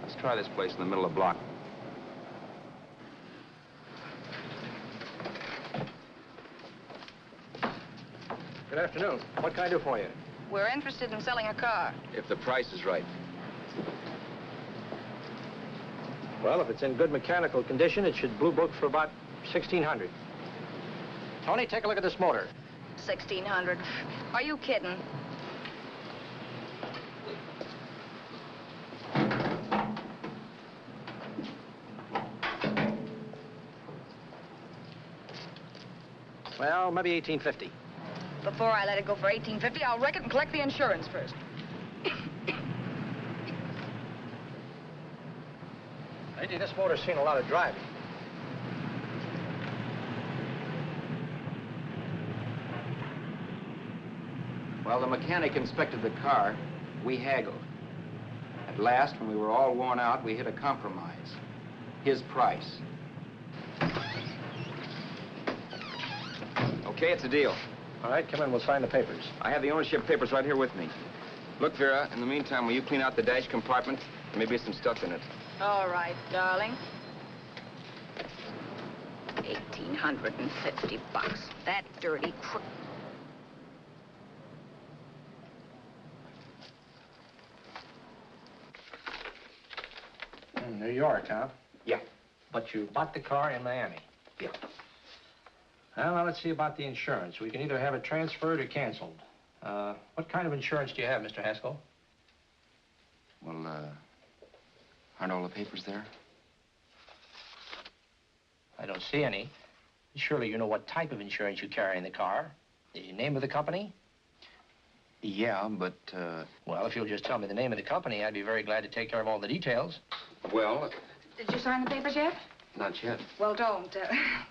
Let's try this place in the middle of the block. Good afternoon. What can I do for you? We're interested in selling a car. If the price is right. Well, if it's in good mechanical condition, it should blue book for about $1,600. Tony, take a look at this motor. 1,600. Are you kidding? Well, maybe $1,850. Before I let it go for $1,850, I'll wreck it and collect the insurance first. Lady, this motor's seen a lot of driving. Well, the mechanic inspected the car. We haggled. At last, when we were all worn out, we hit a compromise. His price. Okay, it's a deal. All right, come in, we'll sign the papers. I have the ownership papers right here with me. Look, Vera, in the meantime, will you clean out the dash compartment? There may be some stuff in it. All right, darling. 1,850 bucks. That dirty crook. New York, huh? Yeah. But you bought the car in Miami? Yeah. Well, now let's see about the insurance. We can either have it transferred or canceled. What kind of insurance do you have, Mr. Haskell? Well, aren't all the papers there? I don't see any. Surely you know what type of insurance you carry in the car. The name of the company? Yeah, but, Well, if you'll just tell me the name of the company, I'd be very glad to take care of all the details. well, Did you sign the papers yet? not yet. Well, don't.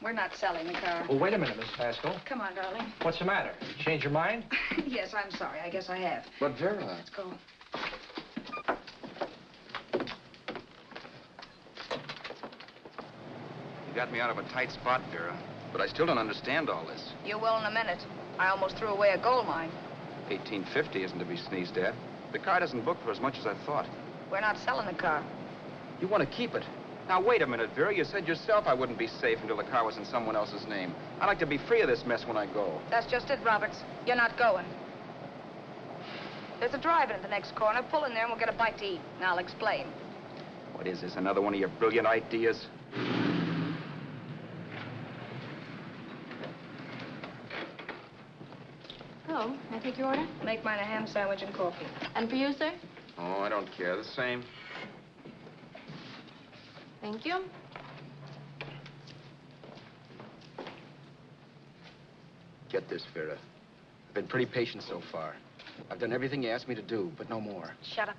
We're not selling the car. Oh, wait a minute, Miss Haskell. Come on, darling. What's the matter? You changed your mind? Yes, I'm sorry. I guess I have. But, Vera... Let's go. You got me out of a tight spot, Vera. But I still don't understand all this. You will in a minute. I almost threw away a gold mine. 1850 isn't to be sneezed at. The car doesn't book for as much as I thought. We're not selling the car. You want to keep it. Now, wait a minute, Vera. You said yourself I wouldn't be safe until the car was in someone else's name. I'd like to be free of this mess when I go. That's just it, Roberts. You're not going. There's a drive-in at the next corner. Pull in there and we'll get a bite to eat. And I'll explain. What is this, another one of your brilliant ideas? Oh, may I take your order? Make mine a ham sandwich and coffee. And for you, sir? Oh, I don't care. The same. Thank you. Get this, Vera. I've been pretty patient so far. I've done everything you asked me to do, but no more. Shut up.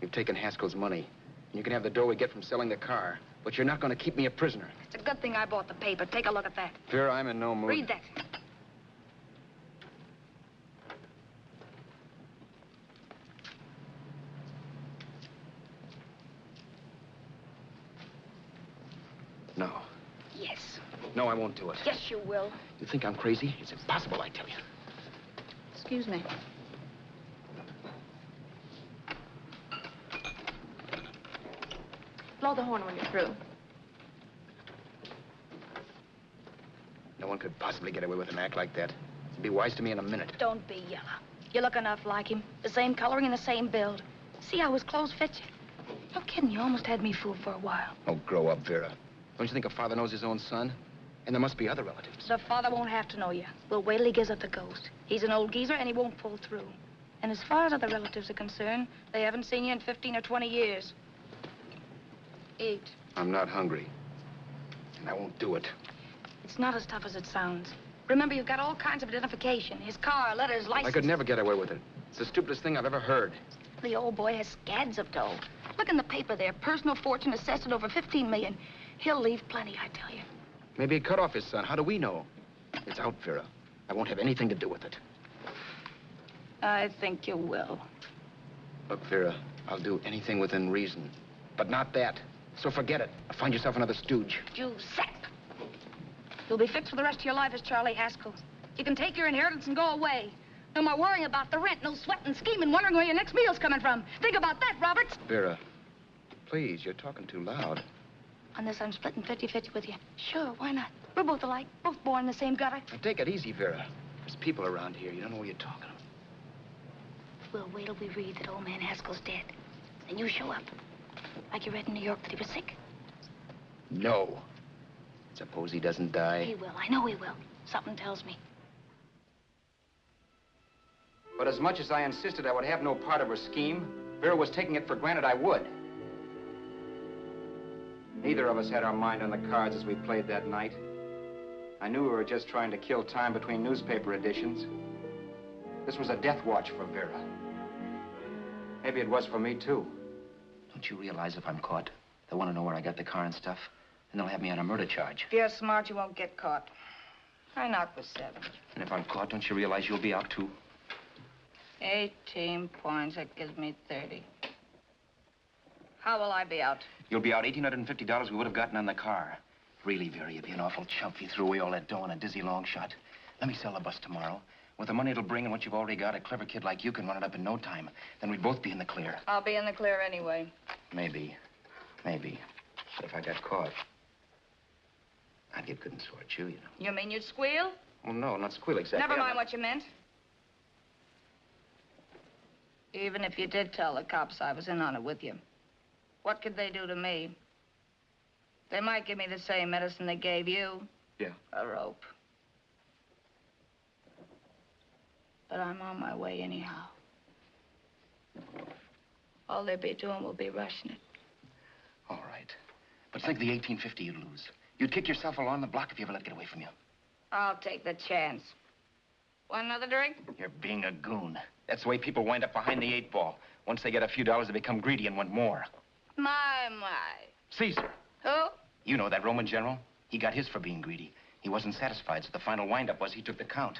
You've taken Haskell's money, and you can have the dough we get from selling the car, but you're not going to keep me a prisoner. It's a good thing I bought the paper. Take a look at that. Vera, I'm in no mood. Read that. No. Yes. No, I won't do it. Yes, you will. You think I'm crazy? It's impossible, I tell you. Excuse me. Blow the horn when you're through. No one could possibly get away with an act like that. He'd be wise to me in a minute. Don't be yellow. You look enough like him. The same coloring and the same build. See how his clothes fit you? No kidding, you almost had me fooled for a while. Oh, grow up, Vera. Don't you think a father knows his own son? And there must be other relatives. The father won't have to know you. We'll wait till he gives up the ghost. He's an old geezer and he won't pull through. And as far as other relatives are concerned, they haven't seen you in 15 or 20 years. Eat. I'm not hungry. And I won't do it. It's not as tough as it sounds. Remember, you've got all kinds of identification. His car, letters, license. I could never get away with it. It's the stupidest thing I've ever heard. The old boy has scads of dough. Look in the paper there. Personal fortune assessed at over 15 million. He'll leave plenty, I tell you. Maybe he cut off his son. How do we know? It's out, Vera. I won't have anything to do with it. I think you will. Look, Vera, I'll do anything within reason. But not that. So forget it. Find yourself another stooge. You sap. You'll be fixed for the rest of your life as Charlie Haskell. You can take your inheritance and go away. No more worrying about the rent, no sweating, scheming, wondering where your next meal's coming from. Think about that, Roberts. Vera, please, you're talking too loud. On this, I'm splitting 50-50 with you. Sure, why not? We're both alike, both born in the same gutter. Now, take it easy, Vera. There's people around here. You don't know what you're talking about. We'll wait till we read that old man Haskell's dead. And you show up. Like you read in New York that he was sick. No. Suppose he doesn't die. He will. I know he will. Something tells me. But as much as I insisted I would have no part of her scheme, Vera was taking it for granted I would. Neither of us had our mind on the cards as we played that night. I knew we were just trying to kill time between newspaper editions. This was a death watch for Vera. Maybe it was for me, too. Don't you realize if I'm caught, they'll want to know where I got the car and stuff, and they'll have me on a murder charge. If you're smart, you won't get caught. I knocked with 7. And if I'm caught, don't you realize you'll be out, too? 18 points, that gives me 30. How will I be out? You'll be out $1,850 we would have gotten on the car. Really, Vera, you'd be an awful chump if you threw away all that dough on a dizzy long shot. Let me sell the bus tomorrow. With the money it'll bring and what you've already got, a clever kid like you can run it up in no time. Then we'd both be in the clear. I'll be in the clear anyway. Maybe. Maybe. But if I got caught, I'd get good and sore at you, you know. You mean you'd squeal? Well, no, not squeal exactly. Never mind what you meant. Even if you did tell the cops I was in on it with you, what could they do to me? They might give me the same medicine they gave you. Yeah. A rope. But I'm on my way anyhow. All they'd be doing will be rushing it. All right. But think of the $1,850 you'd lose. You'd kick yourself along the block if you ever let it get away from you. I'll take the chance. Want another drink? You're being a goon. That's the way people wind up behind the 8 ball. Once they get a few dollars, they become greedy and want more. My. Caesar. Who? You know that Roman general? He got his for being greedy. He wasn't satisfied, so the final wind-up was he took the count.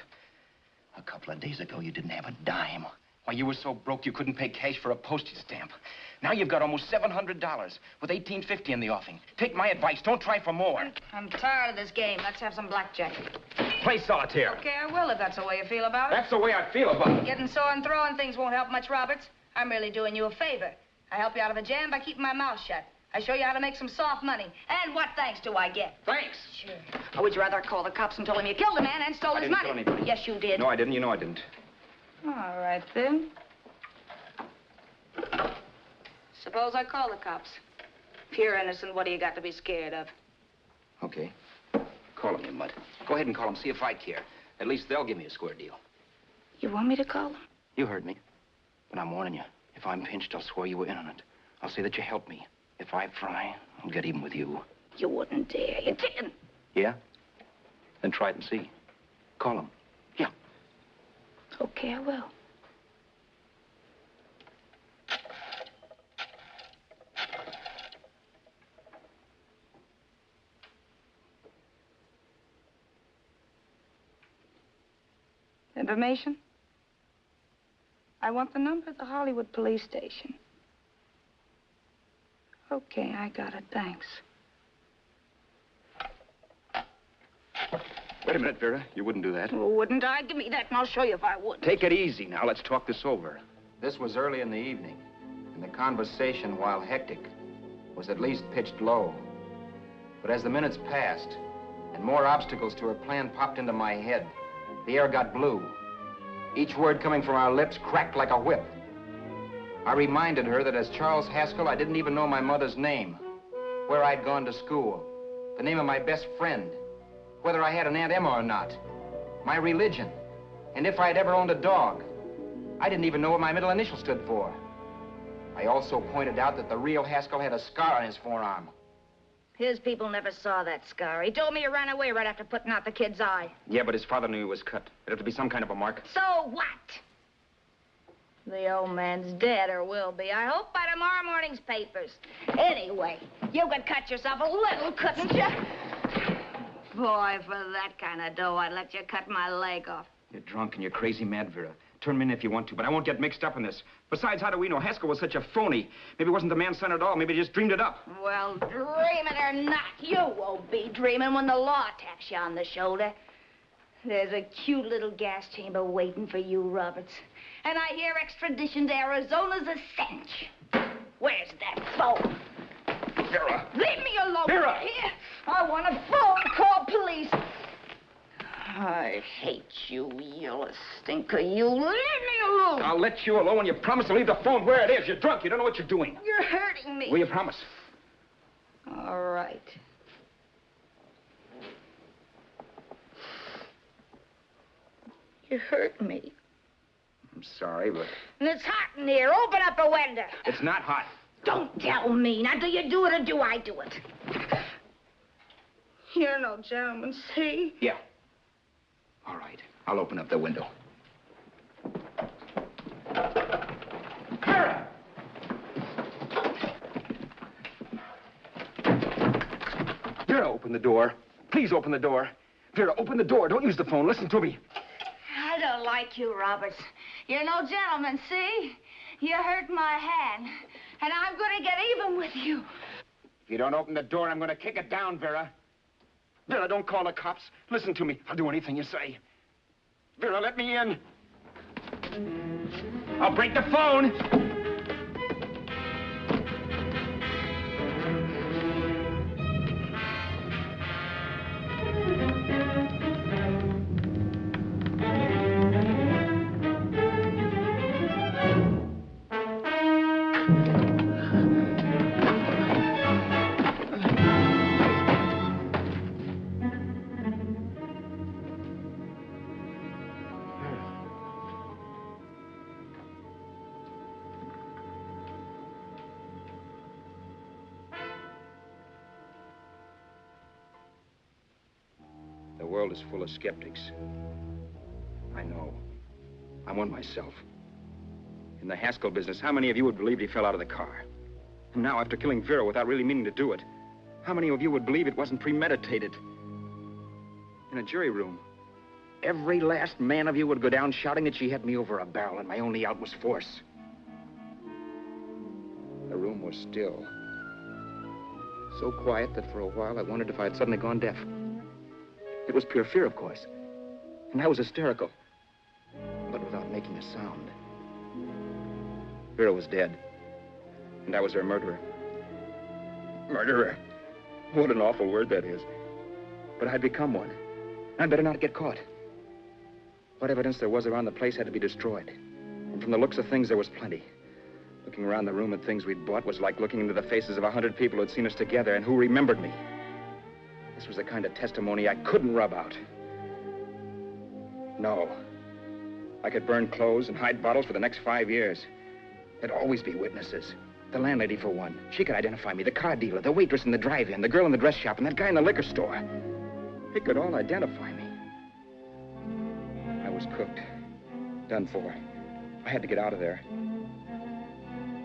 A couple of days ago, you didn't have a dime. Why, you were so broke you couldn't pay cash for a postage stamp. Now you've got almost $700 with $1,850 in the offing. Take my advice. Don't try for more. I'm tired of this game. Let's have some blackjack. Play solitaire. Okay, I will if that's the way you feel about it. That's the way I feel about it. Getting sore and throwing things won't help much, Roberts. I'm really doing you a favor. I help you out of a jam by keeping my mouth shut. I show you how to make some soft money. And what thanks do I get? Thanks. Sure. Or would you rather call the cops and tell them you killed a man and stole his money? I didn't kill anybody. Yes, you did. No, I didn't. You know I didn't. All right, then. Suppose I call the cops. If you're innocent, what do you got to be scared of? Okay. Call them, you mutt. Go ahead and call them. See if I care. At least they'll give me a square deal. You want me to call them? You heard me. But I'm warning you. If I'm pinched, I'll swear you were in on it. I'll say that you helped me. If I fry, I'll get even with you. You wouldn't dare. You didn't. Yeah? Then try it and see. Call them. Yeah. Okay, I will. Information? I want the number at the Hollywood police station. Okay, I got it. Thanks. Wait a minute, Vera. You wouldn't do that. Oh, wouldn't I? Give me that and I'll show you if I would. Take it easy now. Let's talk this over. This was early in the evening, and the conversation, while hectic, was at least pitched low. But as the minutes passed, and more obstacles to her plan popped into my head, the air got blue. Each word coming from our lips cracked like a whip. I reminded her that as Charles Haskell, I didn't even know my mother's name, where I'd gone to school, the name of my best friend, whether I had an Aunt Emma or not, my religion, and if I'd ever owned a dog. I didn't even know what my middle initial stood for. I also pointed out that the real Haskell had a scar on his forearm. His people never saw that scar. He told me he ran away right after putting out the kid's eye. Yeah, but his father knew he was cut. It'd have to be some kind of a mark. So what? The old man's dead, or will be. I hope by tomorrow morning's papers. Anyway, you could cut yourself a little, couldn't you? Boy, for that kind of dough, I'd let you cut my leg off. You're drunk and you're crazy mad, Vera. Turn me in if you want to, but I won't get mixed up in this. Besides, how do we know? Haskell was such a phony. Maybe he wasn't the man son at all. Maybe he just dreamed it up. Well, dreaming or not, you won't be dreaming when the law taps you on the shoulder. There's a cute little gas chamber waiting for you, Roberts. And I hear extradition to Arizona's a cinch. Where's that phone? Vera! Leave me alone. Vera! Here. I want a phone call, police. I hate you, you stinker. You leave me alone. I'll let you alone when you promise to leave the phone where it is. You're drunk. You don't know what you're doing. You're hurting me. Will you promise? All right. You hurt me. I'm sorry, but... And it's hot in here. Open up a window. It's not hot. Don't tell me. Now, do you do it or do I do it? You're no gentleman, see? Yeah. All right. I'll open up the window. Vera! Vera, open the door. Please open the door. Vera, open the door. Don't use the phone. Listen to me. I don't like you, Roberts. You're no gentleman, see? You hurt my hand, and I'm going to get even with you. If you don't open the door, I'm going to kick it down, Vera. Vera, don't call the cops. Listen to me. I'll do anything you say. Vera, let me in. I'll break the phone. The world is full of skeptics. I know. I'm one myself. In the Haskell business, how many of you would believe he fell out of the car? And now, after killing Vera without really meaning to do it, how many of you would believe it wasn't premeditated? In a jury room, every last man of you would go down shouting that she had me over a barrel and my only out was force. The room was still. So quiet that for a while I wondered if I had suddenly gone deaf. It was pure fear, of course. And I was hysterical. But without making a sound. Vera was dead. And I was her murderer. Murderer. What an awful word that is. But I'd become one. I'd better not get caught. What evidence there was around the place had to be destroyed. And from the looks of things, there was plenty. Looking around the room at things we'd bought was like looking into the faces of 100 people who'd seen us together and who remembered me. This was the kind of testimony I couldn't rub out. No. I could burn clothes and hide bottles for the next 5 years. There'd always be witnesses. The landlady, for one. She could identify me. The car dealer, the waitress in the drive-in, the girl in the dress shop, and that guy in the liquor store. They could all identify me. I was cooked. Done for. I had to get out of there.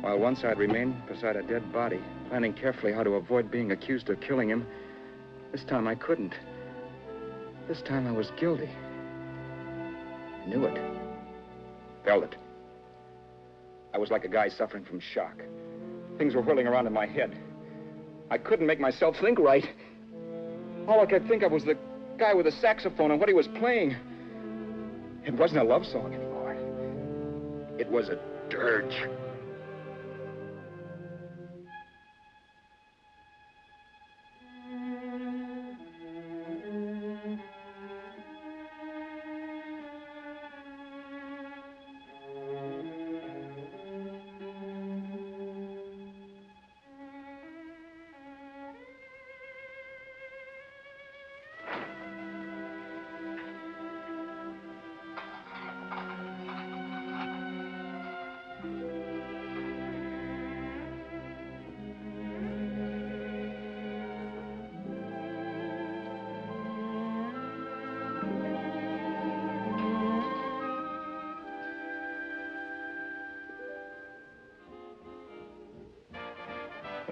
While once I'd remained beside a dead body, planning carefully how to avoid being accused of killing him, this time I couldn't. This time I was guilty. Knew it. Felt it. I was like a guy suffering from shock. Things were whirling around in my head. I couldn't make myself think right. All I could think of was the guy with the saxophone and what he was playing. It wasn't a love song anymore. It was a dirge.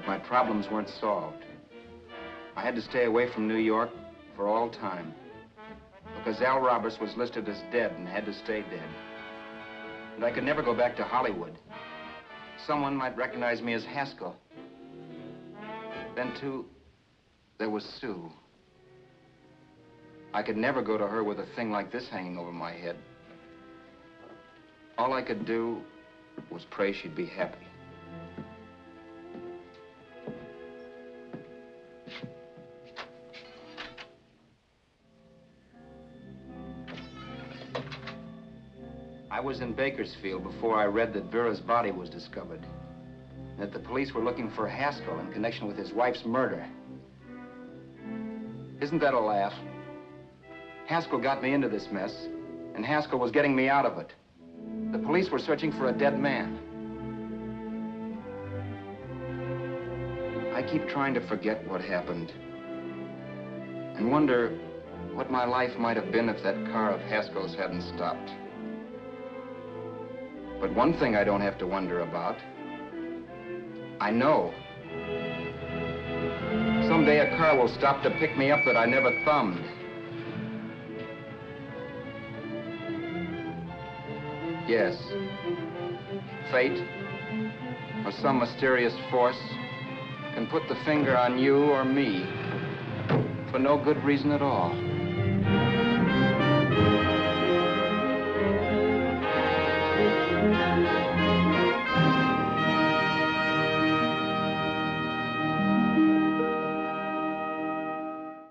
My problems weren't solved. I had to stay away from New York for all time because Al Roberts was listed as dead and had to stay dead. And I could never go back to Hollywood. Someone might recognize me as Haskell. Then, too, there was Sue. I could never go to her with a thing like this hanging over my head. All I could do was pray she'd be happy. I was in Bakersfield before I read that Vera's body was discovered. That the police were looking for Haskell in connection with his wife's murder. Isn't that a laugh? Haskell got me into this mess, and Haskell was getting me out of it. The police were searching for a dead man. I keep trying to forget what happened and wonder what my life might have been if that car of Haskell's hadn't stopped. But one thing I don't have to wonder about. I know. Someday a car will stop to pick me up that I never thumbed. Yes. Fate, or some mysterious force, can put the finger on you or me for no good reason at all.